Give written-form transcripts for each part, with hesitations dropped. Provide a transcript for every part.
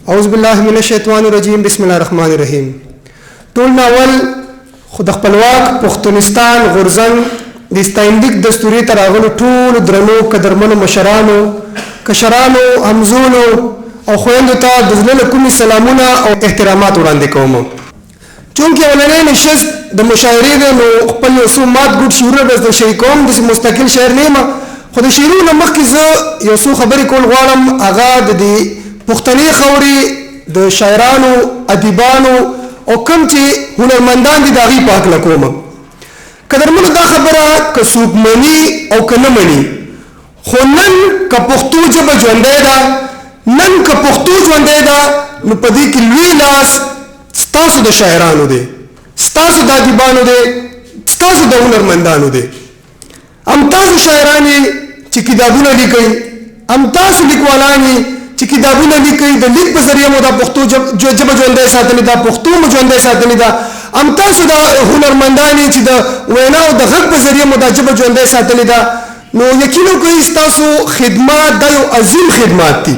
اعوذ بالله من الشیطان الرجیم بسم الله الرحمن الرحیم. ټول ناول خود خپلواک پښتونستان غورځنګ د ستاینلیک دستوري تر راغلو ټول درنو قدرمنو مشرانو کشرانو همزولو او خویندو ته د زړه کومي سلامونه او احترامات وړاندې کوم. چونکې ولنې نشست د مشاعرې د نو خپل یو څو مات ګډ شعرونه به شریکوم د مستقل شعر نیمه خو د شعرونو مخکې زه یو څو خبرې کول غواړم. هغه د پښتني خوري د شاعرانو ادیبانو او کوم چې هنرمندان دي د هغې په هکله کوم. قدرمنو دا خبره که څوک مني او که نه مني خو نن که پښتو ژبه ژوندی ده نن که پښتو ژوندی ده نو په دې کې لوی لاس ستاسو د شاعرانو دی ستاسو د ادیبانو دی ستاسو د هنرمندانو دی. هم تاسو شاعران چې کتابونه لیکئ هم تاسو لیکوالان چې کتابونه لیکي د لیک په ذریعه مو د پښتو ژبه ژوندۍ ساتلې ده پښتو مو ژوندۍ ساتلې ده. هم تاسو د هنرمندان چې د ویناو د غږ په ذریعه مو د ژبه ژوندۍ ساتلې ده نو یقین وکړئ ستاسو خدمات دا یو عظیم خدمات دي.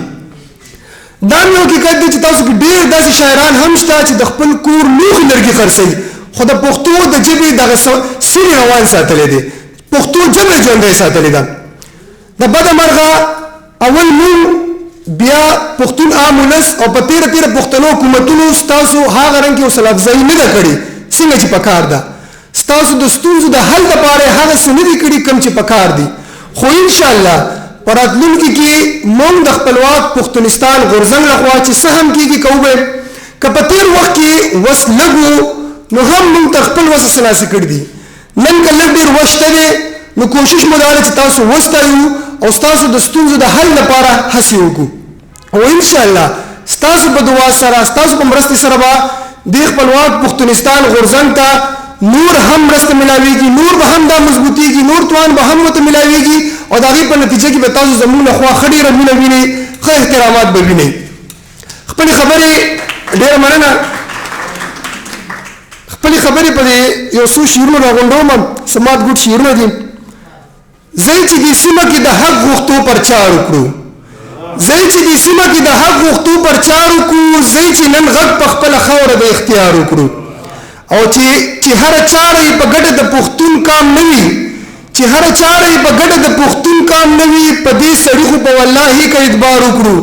دا یو حقیقت دی چې تاسو کې ډېر داسې شاعران هم شته چې د خپل کور لوښي لرګي خرڅوي خو د پښتو د ژبې دغه سیرې روان ساتلی دی پښتو ژبه ژوندۍ ساتلې ده. د بده مرغه اول مونږ بیا پښتون عام ولس او په تیره پښتنو حکومتونو ستاسو هغه رنګ کې حوصله افزایي نه ده کړې څنګه چې پکار ده. ستاسو د ستونزو د حل لپاره هغه څه نه دي کړي کوم چې پکار دي. خو انشاءالله په راتلونکي کې موږ د خپلواک پښتونستان غورځنګ لخوا چې څه هم کېږي کوو به که په تېر وخت کې وس لږ نو هم موږ تر خپل وس سلاسي کړي دي. نن که لږ ډېر وس شته دی نو کوشش مو دا ده چې تاسو وستایو او ستاسو د ستونزو د حل لپاره هڅې وکړو او انشاءالله ستاسو په دعا سره ستاسو په مرستې سره به د خپلواک پښتونستان غورځنګ ته نور هم مرسته ملاویږي نور به هم دا مضبوطیږي نور توان به هم ورته ملاویږي او د هغې په نتیجه کې به تاسو زموږ له خوا ښه ډېره مینه وینئ ښه احترامات به وینئ. خپلې خبرې ډېره مننه خپلې خبرې په دې یو څو شعرونو راغونډوم سمات ګډ شعرونه دي. زه چې دې سیمه کې د حق غوښتو پرچار وکړو زه چې دې سیمه کې د حق غوښتو پرچار وکړو زه چې نن غږ په خپله خاوره د اختیار وکړو او چې هره چاره یې په ګټه د پښتون کام نه وي چې هره چاره یې په ګټه د پښتون کام نه وي په دې سړي خو په والله که اعتبار وکړو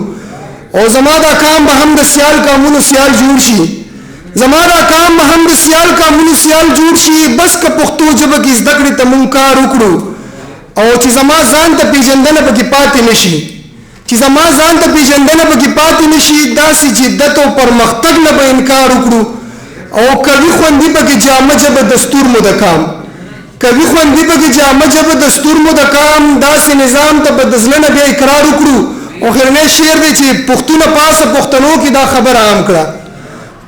او زما دا کام به هم د سیال کامونو سیال جوړ شي زما دا کام به هم د سیال کامونو سیال جوړ شي بس که پښتو ژبه کې زده کړې ته مونږ کار وکړو او چې زما ځان ته پیژندنه پکې پاتې نشي چې زما ځان ته پیژندنه پکې پاتې نشي داسې جدت او پرمختګ نه به انکار وکړو او کوي خوندي پکې جامه ژبه دستور مو د کام کوي خوندي پکې جامه ژبه دستور مو د کام داسې نظام ته به د زړه نه بیا اقرار وکړو. او خیرنی شعر دی چې پښتونه پاسه پښتنو کې دا خبره عام کړه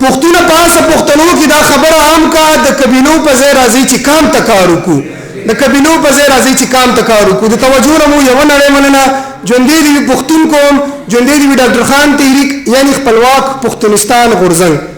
پښتونه پاسه پښتنو کې دا خبره عام کړه د قبیلو په ځای راځي چې کام ته کار وکړو د قبیلو په ځای راځي چې کام ته کار وکړو. د توجه نه مو یوه نړۍ مننه. ژوندی دې وي پښتون قوم ژوندی دې وي ډاکټر خان تحریک یعنی خپلواک پښتونستان غورځنګ.